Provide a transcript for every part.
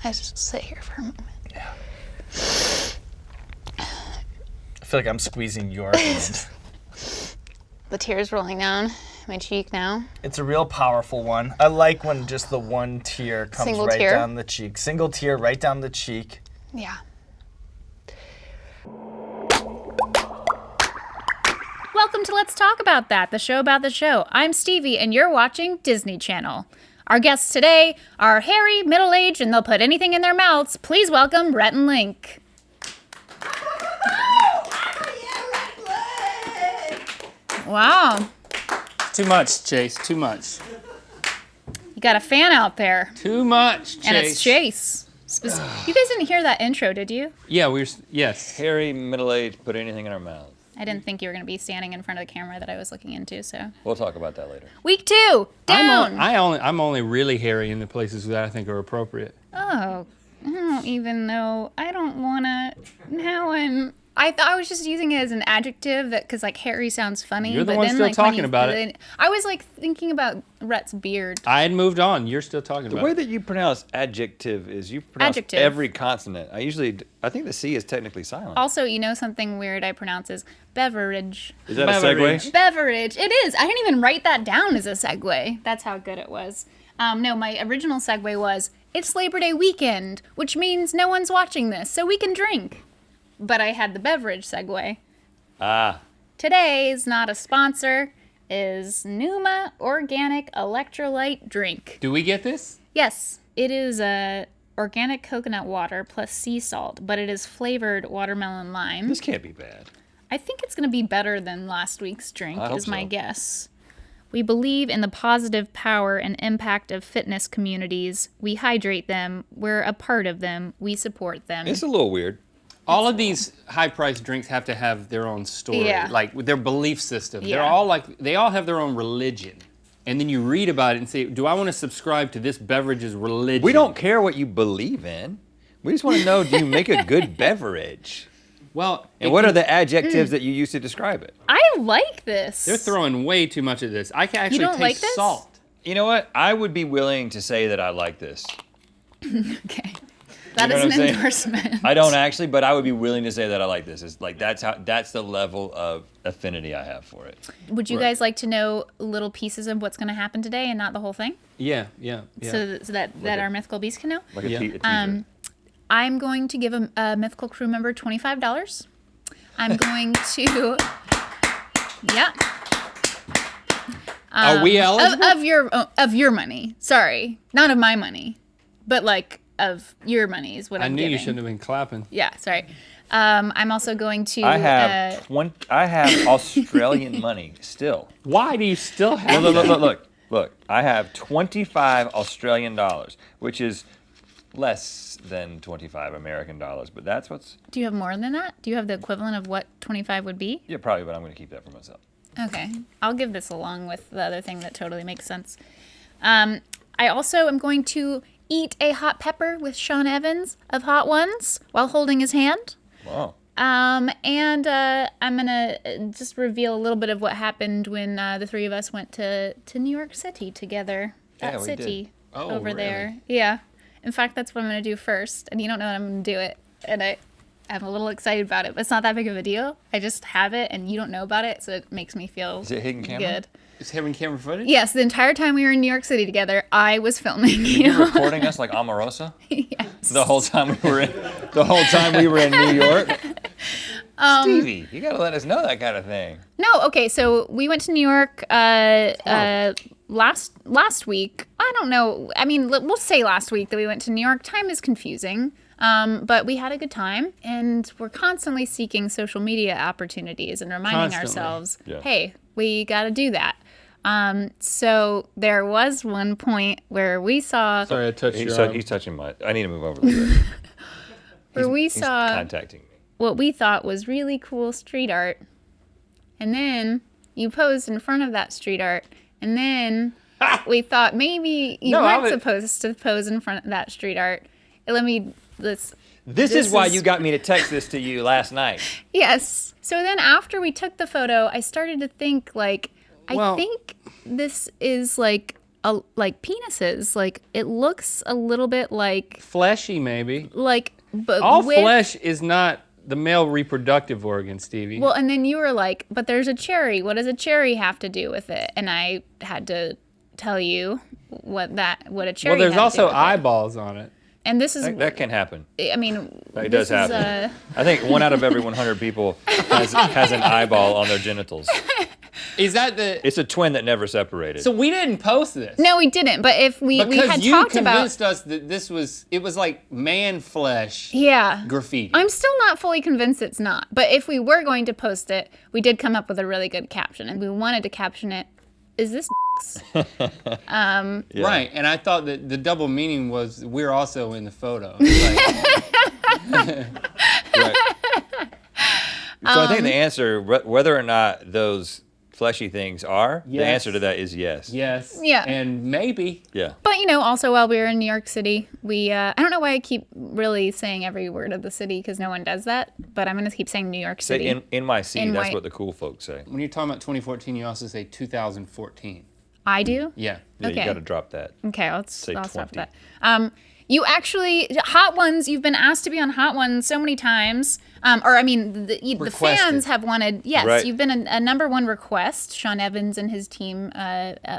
I just sit here for a moment. Yeah. I feel like I'm squeezing your hand. The tears rolling down my cheek now. It's a real powerful one. I like when just the one tear comes Single right tear? down the cheek. Single tear right down the cheek. Yeah. Welcome to Let's Talk About That, the show about the show. I'm Stevie, and you're watching Disney Channel. Our guests today are hairy, middle-aged, and they'll put anything in their mouths. Please welcome Rhett and Link. Wow. Too much, Chase. Too much. You got a fan out there. Too much, Chase. And it's Chase. You guys didn't hear that intro, did you? Yeah, yes. Hairy, middle-aged, put anything in our mouth. I didn't think you were going to be standing in front of the camera that I was looking into, so. We'll talk about that later. Week 2, down. I'm only really hairy in the places that I think are appropriate. Oh, I don't even know. I don't want to. Now I was just using it as an adjective because like hairy sounds funny. You're the but one then, still like, talking about it. I was like thinking about Rhett's beard. I had moved on. You're still talking The about way it. that you pronounce adjective is you pronounce Adjective. every consonant. I think the C is technically silent. Also, you know something weird I pronounce is beverage. Is that Beverage. a segue? Beverage. It is. I didn't even write that down as a segue. That's how good it was. No, my original segue was, it's Labor Day weekend, which means no one's watching this, so we can drink. But I had the beverage segue. Ah. Today's not a sponsor is Numa Organic Electrolyte Drink. Do we get this? Yes, it is organic coconut water plus sea salt, but it is flavored watermelon lime. This can't be bad. I think it's going to be better than last week's drink, I hope is my so. guess. We believe in the positive power and impact of fitness communities. We hydrate them. We're a part of them. We support them. It's a little weird. All of these high-priced drinks have to have their own story, Yeah. like with their belief system. Yeah. They all have their own religion. And then you read about it and say, do I want to subscribe to this beverage's religion? We don't care what you believe in. We just want to know, do you make a good beverage? Well, And what are the adjectives that you use to describe it? I like this. They're throwing way too much of this. I can actually don't taste like this? salt. You know what? I would be willing to say that I like this. Okay. That know is what I'm an saying? endorsement. I don't actually, but I would be willing to say that I like this. It's like that's the level of affinity I have for it. Would you guys like to know little pieces of what's going to happen today and not the whole thing? Yeah. So that our mythical beast can know? Like Yeah. a teaser. I'm going to give a Mythical Crew member $25. I'm going to, yeah. Are we eligible? Of your money. Sorry, not of my money, but like of your money is what I I'm knew giving. you shouldn't have been clapping. Yeah, sorry. I'm also going to. I have I have Australian money still. Why do you still have Look. I have 25 Australian dollars, which is less than 25 American dollars, but that's what's. Do you have more than that? Do you have the equivalent of what 25 would be? Yeah, probably, but I'm going to keep that for myself. Okay, I'll give this along with the other thing that totally makes sense. I also am going to eat a hot pepper with Sean Evans of Hot Ones while holding his hand. Wow. And I'm gonna just reveal a little bit of what happened when the three of us went to New York City together. That Yeah, we city did. Oh, over really? there. Yeah. In fact, that's what I'm gonna do first, and you don't know when I'm gonna do it, and I'm a little excited about it, but it's not that big of a deal. I just have it, and you don't know about it, so it makes me feel Is it hidden camera? good. Is having camera footage? Yes, the entire time we were in New York City together, I was filming you. You're recording us like Omarosa? Yes. The whole time we were in New York? Stevie, you got to let us know that kind of thing. No, okay, so we went to New York last week. I don't know. I mean, we'll say last week that we went to New York. Time is confusing. But we had a good time, and we're constantly seeking social media opportunities and reminding Constantly. ourselves, Yeah. hey, we got to do that. So there was one point where we saw Sorry, I touched your arm. He's touching my. I need to move over a little bit. where we He's saw contacting me. what we thought was really cool street art, and then you posed in front of that street art, and then we thought maybe you weren't supposed to pose in front of that street art. This is why you got me to text this to you last night. Yes. So then after we took the photo, I started to think, like, I Well- think this is, like, like penises. Like it looks a little bit like Fleshy, maybe. but All with, flesh is not the male reproductive organ, Stevie. Well, and then you were like, but there's a cherry. What does a cherry have to do with it? And I had to tell you what a cherry. Well, there's had also to do with eyeballs on it. And this is That can happen. I mean, It does this is, happen. I think 1 out of every 100 people has an eyeball on their genitals. Is that the? It's a twin that never separated. So we didn't post this. No, we didn't. But if we Because had you talked about, convinced us that it was like man flesh yeah, graffiti. I'm still not fully convinced it's not. But if we were going to post it, we did come up with a really good caption, and we wanted to caption it. Is this? Yeah. Right, and I thought that the double meaning was we're also in the photo. It's like, Right. So I think the answer, whether or not those fleshy things are, the Yes. answer to that is yes. yes. Yeah. And maybe. Yeah. But also while we were in New York City, we I don't know why I keep really saying every word of the city because no one does that. But I'm gonna keep saying New York City. Say NYC, that's NY what the cool folks say. When you're talking about 2014, you also say 2014. I do. Yeah. Yeah, Okay. you got to drop that. Okay, I'll Say stop 20. that. You actually Hot Ones. You've been asked to be on Hot Ones so many times. The Requested. fans have wanted. Yes, Right. you've been a number one request. Sean Evans and his team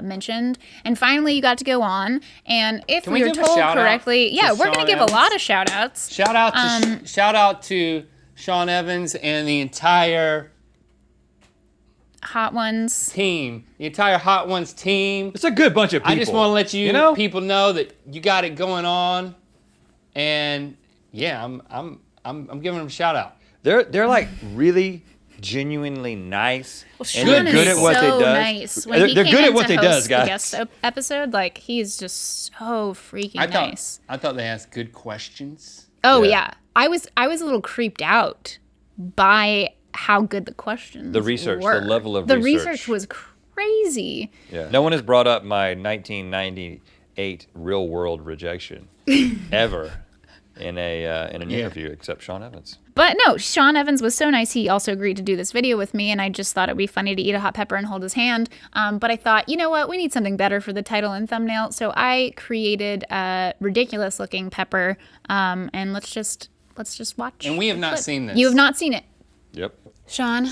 mentioned, and finally you got to go on. And if Can we we were give a told shout out correctly, to yeah, we're Sean gonna give Evans? a lot of shout outs. Shout out to Sean Evans and the entire Hot Ones. team, the entire Hot Ones team. It's a good bunch of people. I just want to let you, know? people know that you got it going on, and yeah, I'm giving them a shout out. They're like really genuinely nice and Sean they're is good at what so they do. nice. When he They're came good in at what to they host does, guys. The guest episode, like he's just so freaking nice. I thought they asked good questions. Oh Yeah. yeah. I was a little creeped out by how good the questions The research, the were. level of the research. research was crazy. Yeah. No one has brought up my 1998 real world rejection ever in an interview except Sean Evans. But no, Sean Evans was so nice. He also agreed to do this video with me, and I just thought it'd be funny to eat a hot pepper and hold his hand. But I thought, you know what? We need something better for the title and thumbnail. So I created a ridiculous looking pepper. And let's just watch. And we have the not clip. seen this. You have not seen it. Yep. Sean,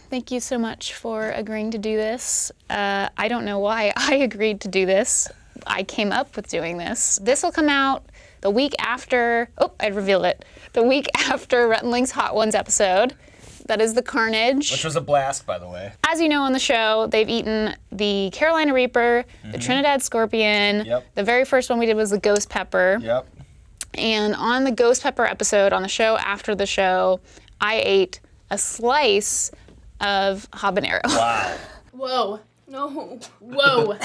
thank you so much for agreeing to do this. I don't know why I agreed to do this. I came up with doing this. This will come out the week after, I revealed it. The week after Rhett Link's Hot Ones episode. That is the Carnage. Which was a blast, by the way. As you know on the show, they've eaten the Carolina Reaper, the Trinidad Scorpion. Yep. The very first one we did was the Ghost Pepper. Yep. And on the Ghost Pepper episode, on the show after the show, I ate a slice of habanero. Wow. Whoa. No. Whoa.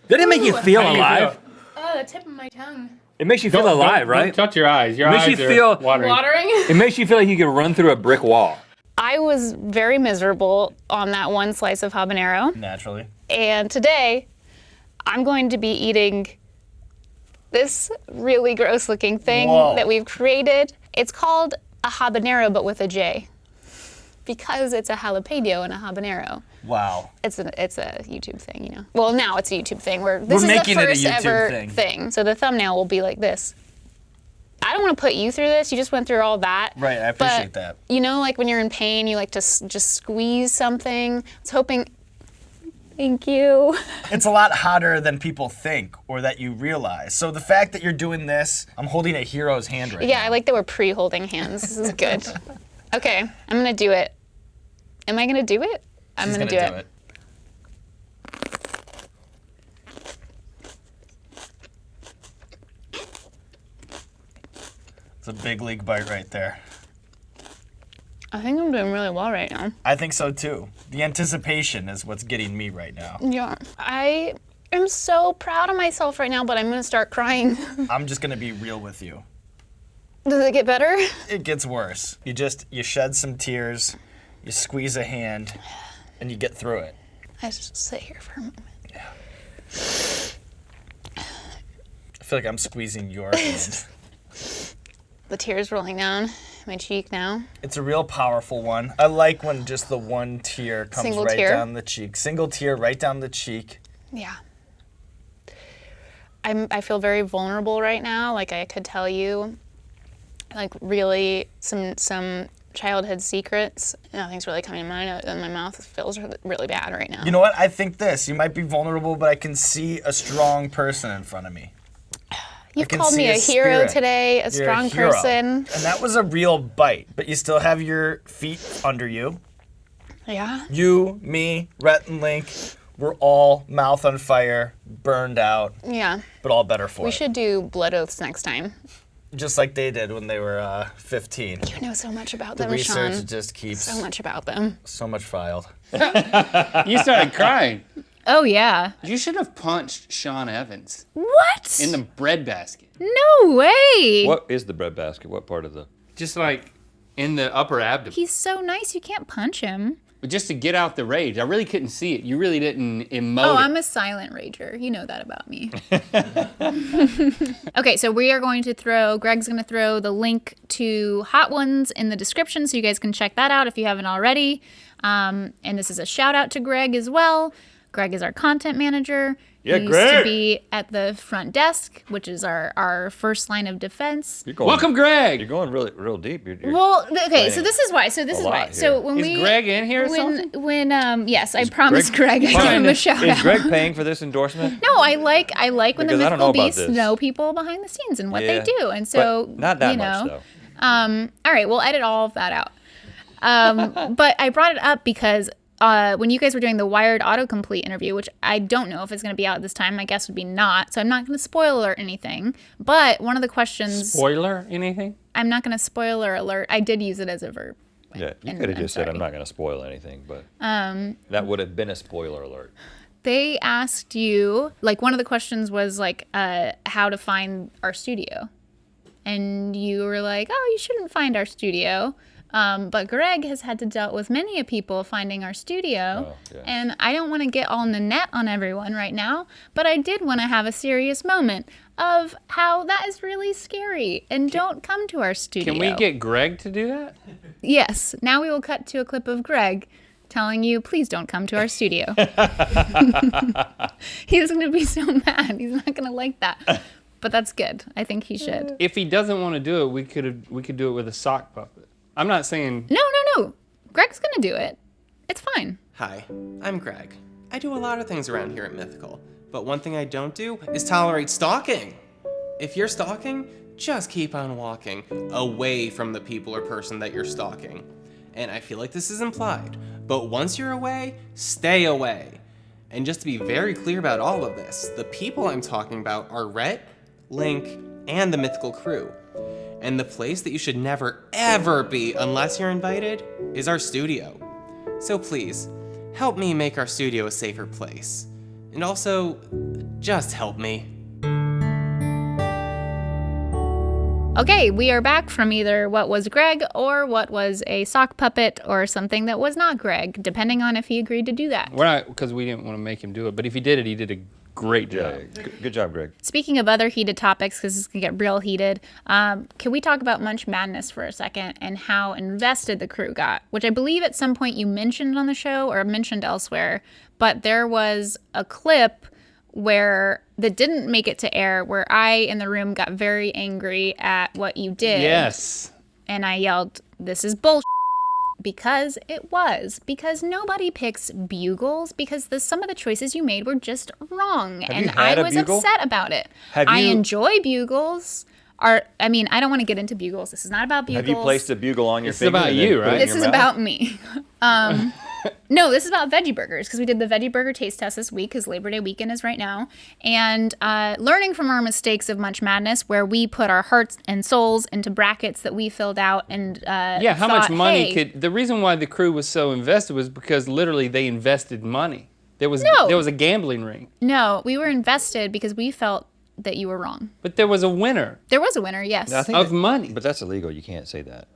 Did it make you feel alive? Oh, the tip of my tongue. It makes you feel alive, right? Don't touch your eyes. Your Makes eyes you are feel- watering. Watering? It makes you feel like you could run through a brick wall. I was very miserable on that one slice of habanero. Naturally. And today, I'm going to be eating this really gross looking thing Whoa. that we've created. It's called a habanero, but with a J. Because it's a jalapeno and a habanero. Wow. It's a YouTube thing, you know. Well, now it's a YouTube thing. This is making the it a first YouTube ever thing. So the thumbnail will be like this. I don't want to put you through this. You just went through all that. Right, I But, appreciate that. You know, like when you're in pain, you like to just squeeze something. I was hoping. Thank you. It's a lot hotter than people think or that you realize. So the fact that you're doing this, I'm holding a hero's hand right Yeah, now. I like that we're pre-holding hands. This is good. Okay, I'm gonna do it. Am I gonna do it? I'm She's gonna do it. It's a big league bite right there. I think I'm doing really well right now. I think so too. The anticipation is what's getting me right now. Yeah. I am so proud of myself right now, but I'm gonna start crying. I'm just gonna be real with you. Does it get better? It gets worse. You shed some tears, you squeeze a hand, and you get through it. I just sit here for a moment. I feel like I'm squeezing your hand. The tears rolling down my cheek now. It's a real powerful one. I like when just the one tear comes Single right tear? down the cheek. Single tear right down the cheek. Yeah. I feel very vulnerable right now. Like I could tell you, like really some childhood secrets. Nothing's really coming to mind, and my mouth feels really bad right now. You know what? I think this. You might be vulnerable, but I can see a strong person in front of me. You've can called me see a a hero spirit. today, a You're strong a hero. person. And that was a real bite, but you still have your feet under you. Yeah. You, me, Rhett and Link, we're all mouth on fire, burned out, Yeah. but all better for We it. should do blood oaths next time. Just like they did when they were 15. You know so much about The them, research Sean. just keeps So much about them. so much filed. You started crying. Oh, yeah. You should have punched Sean Evans What? in the bread basket. No way. What is the bread basket? What part of the? Just like in the upper abdomen. He's so nice, you can't punch him. But just to get out the rage. I really couldn't see it. You really didn't emote Oh, it. I'm a silent rager. You know that about me. Okay, so we are going to Greg's going to throw the link to Hot Ones in the description so you guys can check that out if you haven't already. And this is a shout out to Greg as well. Greg is our content manager. Yeah, he used Greg. to be at the front desk, which is our first line of defense. You're going, Welcome, Greg. You're going real deep. You're Well, okay, so playing this is why. So lot So here. when Is Greg in here or something? Yes, I promised Greg I'd give him a shout Is out. Greg paying for this endorsement? No, I like when the Because I don't mythical know about beasts this. know people behind the scenes and what Yeah, they do, and so but not that you much know. though. All right, we'll edit all of that out. But I brought it up because when you guys were doing the Wired Autocomplete interview, which I don't know if it's going to be out this time, my guess would be not. So I'm not going to spoil or anything. But one of the questions, Spoiler, anything? I'm not going to spoiler alert. I did use it as a verb. Yeah, you And could have I'm just said I'm sorry. not going to spoil anything, but that would have been a spoiler alert. They asked you, like, one of the questions was like how to find our studio, and you were like, oh, you shouldn't find our studio. But Greg has had to deal with many a people finding our studio, Oh, yeah. and I don't want to get all in the net on everyone right now, but I did want to have a serious moment of how that is really scary, and don't come to our studio. Can we get Greg to do that? Yes, now we will cut to a clip of Greg telling you, please don't come to our studio. He's going to be so mad. He's not going to like that. But that's good. I think he should. If he doesn't want to do it, we could do it with a sock puppet. I'm not saying No. Greg's going to do it. It's fine. Hi, I'm Greg. I do a lot of things around here at Mythical, but one thing I don't do is tolerate stalking. If you're stalking, just keep on walking away from the people or person that you're stalking. And I feel like this is implied, but once you're away, stay away. And just to be very clear about all of this, the people I'm talking about are Rhett, Link, and the Mythical Crew. And the place that you should never, ever be unless you're invited is our studio. So please, help me make our studio a safer place. And also, just help me. Okay, we are back from either what was Greg or what was a sock puppet or something that was not Greg, depending on if he agreed to do that. we're not, because we didn't want to make him do it. But if he did it, he did a great job. Yeah, good job, Greg. Speaking of other heated topics, because this can get real heated, can we talk about Munch Madness for a second and how invested the crew got? Which I believe at some point you mentioned on the show or mentioned elsewhere, but there was a clip that didn't make it to air where I in the room got very angry at what you did. Yes. And I yelled, "This is bullshit." Because it was. Because nobody picks bugles. Because some of the choices you made were just wrong. Have and you had I a was bugle? upset about it. Have I you- enjoy bugles. I don't want to get into bugles. This is not about bugles. Have you placed a bugle on your This is finger? about and then you, put it in right? This your is mouth? about me. No, this is about veggie burgers because we did the veggie burger taste test this week because Labor Day weekend is right now. And learning from our mistakes of Munch Madness where we put our hearts and souls into brackets that we filled out and Yeah, how much thought, money hey, could... The reason why the crew was so invested was because literally they invested money. There was a gambling ring. No, we were invested because we felt that you were wrong. But there was a winner There was a winner, yes. I think of that- money. But that's illegal. You can't say that.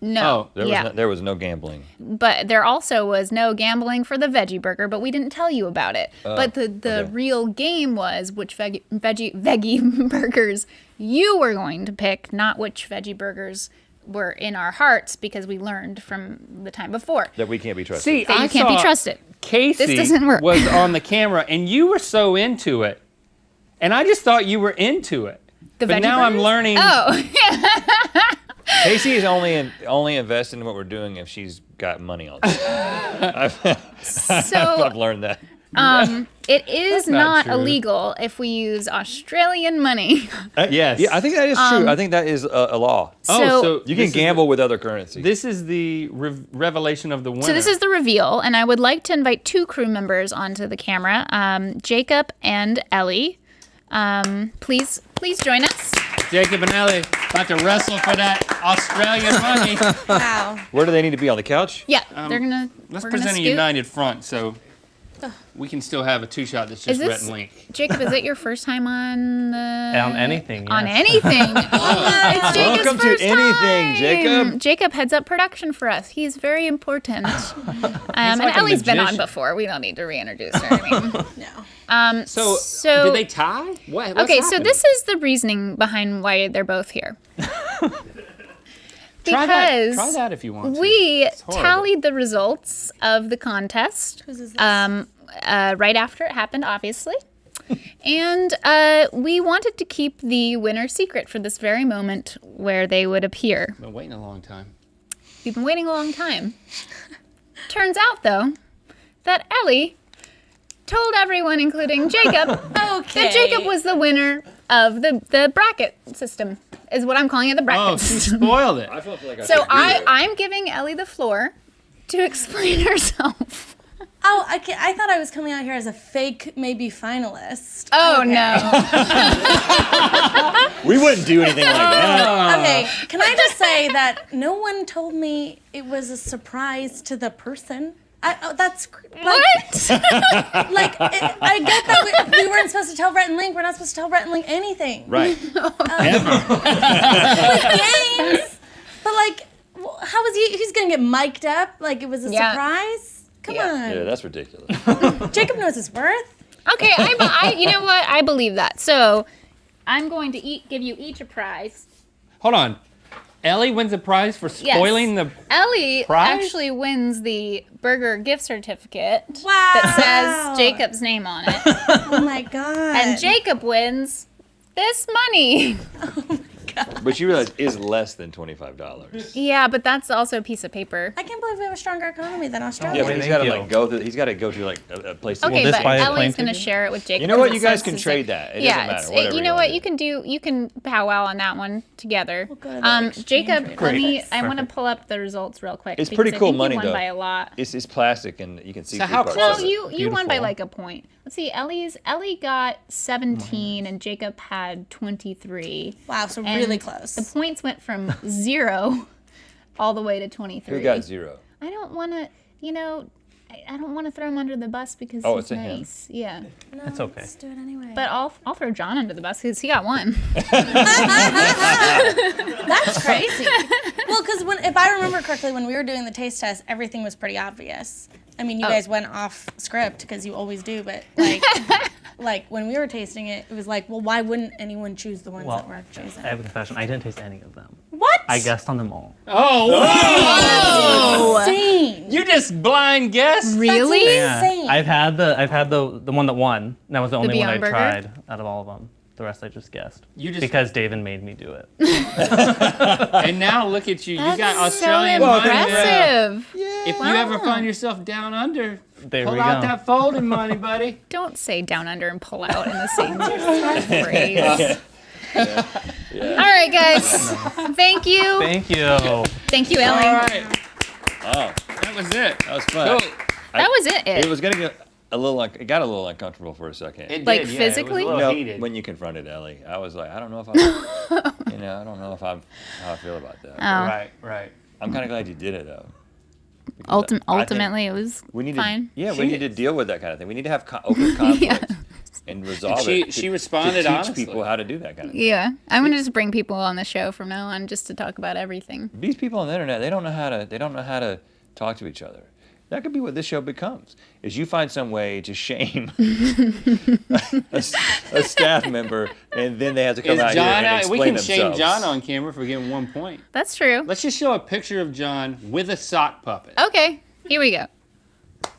No. Oh, There was no gambling. But there also was no gambling for the veggie burger, but we didn't tell you about it. But the okay. real game was which veggie burgers you were going to pick, not which veggie burgers were in our hearts because we learned from the time before That we can't be trusted. See, that I you can't be thought trusted. Casey doesn't work. was on the camera, and you were so into it, and I just thought you were into it. The But veggie now I'm burgers? learning. Oh, Casey is only invested in what we're doing if she's got money on it. I've learned that. it is not not true. illegal if we use Australian money. Yes. Yeah, I think that is true. I think that is a law. So You can gamble with other currency. This is the revelation of the winner. So this is the reveal, and I would like to invite 2 crew members onto the camera, Jacob and Ellie. Please join us. Jacob and Ellie about to wrestle for that Australian money. Wow. Where do they need to be on the couch? Yeah, they're gonna. Let's we're present gonna a scoot. united front so we can still have a 2-shot that's Is just Rhett this and Link. Jacob? Is it your first time on the On anything, On yes. anything? It's Jacob's Welcome to first anything, time. Jacob. Jacob heads up production for us. He's very important. And like a Ellie's been on magician. before. We don't need to reintroduce her. I mean, No. so did they tie? What's okay, so happening? this is the reasoning behind why they're both here. Try Because that if you want to. we horrible. tallied the results of the contest right after it happened, obviously. And we wanted to keep the winner secret for this very moment where they would appear. Been waiting a long time. We've been waiting a long time. Turns out, though, that Ellie told everyone, including Jacob, that Jacob was the winner of the bracket system, is what I'm calling it, the bracket Oh, she system. spoiled it. I feel like So I'm giving Ellie the floor to explain herself. Oh, I thought I was coming out here as a fake, maybe finalist. Oh, Okay. no. We wouldn't do anything like that. Okay, can I just say that no one told me it was a surprise to the person? That's like, What? I get that we weren't supposed to tell Rhett and Link. We're not supposed to tell Rhett and Link anything. Right. Games, but like, how was he's gonna get mic'd up? Like it was a Yeah. surprise? Come on, Yeah, that's ridiculous. Jacob knows his worth. Okay, I you know what? I believe that. So I'm going to give you each a prize. Hold on. Ellie wins a prize for spoiling the. Ellie Prize? actually wins the burger gift certificate Wow. that says Jacob's name on it. Oh my god. And Jacob wins this money. But you realize it's less than $25. Yeah, but that's also a piece of paper. I can't believe we have a stronger economy than Australia. Yeah, but he's Thank got to you. like go through. He's got to go to like a place. Okay, this but buy a Ellie's plane going to ticket? share it with Jacob. You know what? because You it guys says can it's trade like- that. It yeah, doesn't matter. it's- Whatever you know what? wanna You can powwow on that one together. go to the exchange Jacob, rate let me. office. I want to pull up the results real quick. It's because pretty I cool think money, you won though. by a lot. It's plastic and you can see. So through how parts close- of No, it. you won by Beautiful. like a point. Let's see. Ellie got 17 and Jacob had 23. Wow, so And really close. The points went from 0 all the way to 23. Who got 0? I don't want to, I don't want to throw him under the bus because Oh, he's it's a him. nice. Yeah. That's okay. Let's do it anyway. But I'll throw John under the bus because he got 1. That's crazy. Well, because if I remember correctly, when we were doing the taste test, everything was pretty obvious. I mean, you guys went off script because you always do, but like when we were tasting it, it was like, well, why wouldn't anyone choose the ones Well, that were chosen? I have a confession. I didn't taste any of them. What? I guessed on them all. Oh, Insane. you just blind guess? Really? That's insane. I've had the one that won. And that was the only one I Beyond Burger? tried out of all of them. The rest I just guessed. You just- because David made me do it. And now look at you. You got That's so Australian money. impressive. If you ever find yourself down under, There pull we out go. that folding money, buddy. Don't say down under and pull out in the same phrase. All right, guys. Thank you. Thank you. Thank you, Ellie. All right. Oh, That was it. that was fun. Cool. That was it. It was gonna get it got a little uncomfortable for a second. It Like did, yeah, physically? It was a little heated. When you confronted Ellie, I was like, I don't know if I, I don't know if how I feel about that. Oh. Right. I'm kind of glad you did it though. Because I think Ultimately, it was we need fine. to, we need to deal with that kind of thing. We need to have open conflict and resolve it. She responded to teach honestly. people how to do that kind of thing. Yeah, I'm gonna just bring people on the show from now on just to talk about everything. These people on the internet, they don't know how to talk to each other. That could be what this show becomes. Is you find some way to shame a staff member, and then they have to come Is out here John and out? explain We can themselves. shame John on camera for getting 1 point. That's true. Let's just show a picture of John with a sock puppet. Okay, here we go.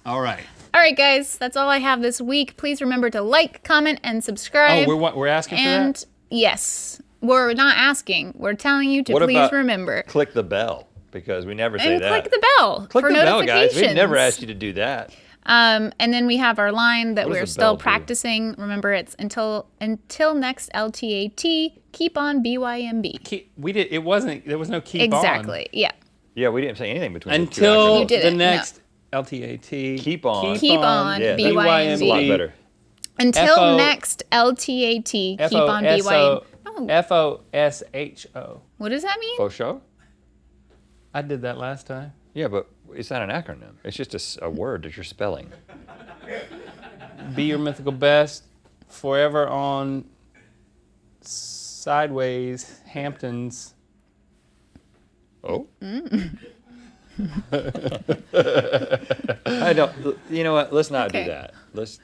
All right. All right, guys, that's all I have this week. Please remember to like, comment, and subscribe. Oh, we're asking for And that? yes, we're not asking. We're telling you to What please about remember. click the bell, because we never say And that. click the bell Click for the bell, notifications. guys. We've never asked you to do that. And then we have our line that What does we're the still bell do? practicing. Remember, it's until next LTAT. Keep on BYMB. There was no keep on. Exactly. Yeah. Yeah, we didn't say anything between the two. Until You actually. did the it, next LTAT. Keep on. Keep on Yeah, BYMB. It's a lot better. Until FO next LTAT. Keep on BYMB. Oh, FOSHO. what does that mean? Faux show? I did that last time. Yeah, but it's not an acronym. It's just a word that you're spelling. Be your mythical best. Forever on Sideways, Hamptons. Oh? I don't. You know what? Let's not Okay. do that. Let's.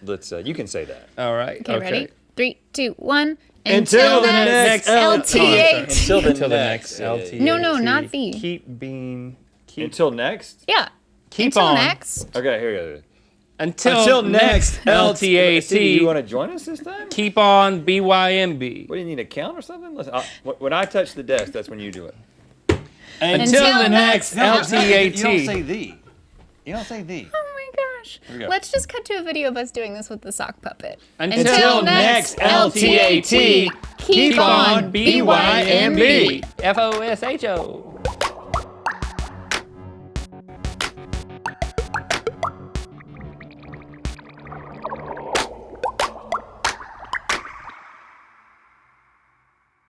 You can say that. All right. Okay, ready? 3, 2, 1. Until the next LTAT. Until the next LTAT. No, not the. Keep being. Until next. Yeah. Keep Until on. next. Okay, here we go. Until next LTAT. Stevie, you want to join us this time? Keep on BYMB. What do you need, a count or something? Listen, when I touch the desk, that's when you do it. Until the next LTAT. You don't say the. You don't say the. Oh my gosh. we go. Let's just cut to a video of us doing this with the sock puppet. Until next LTAT. Keep on BYMB. FOSHO.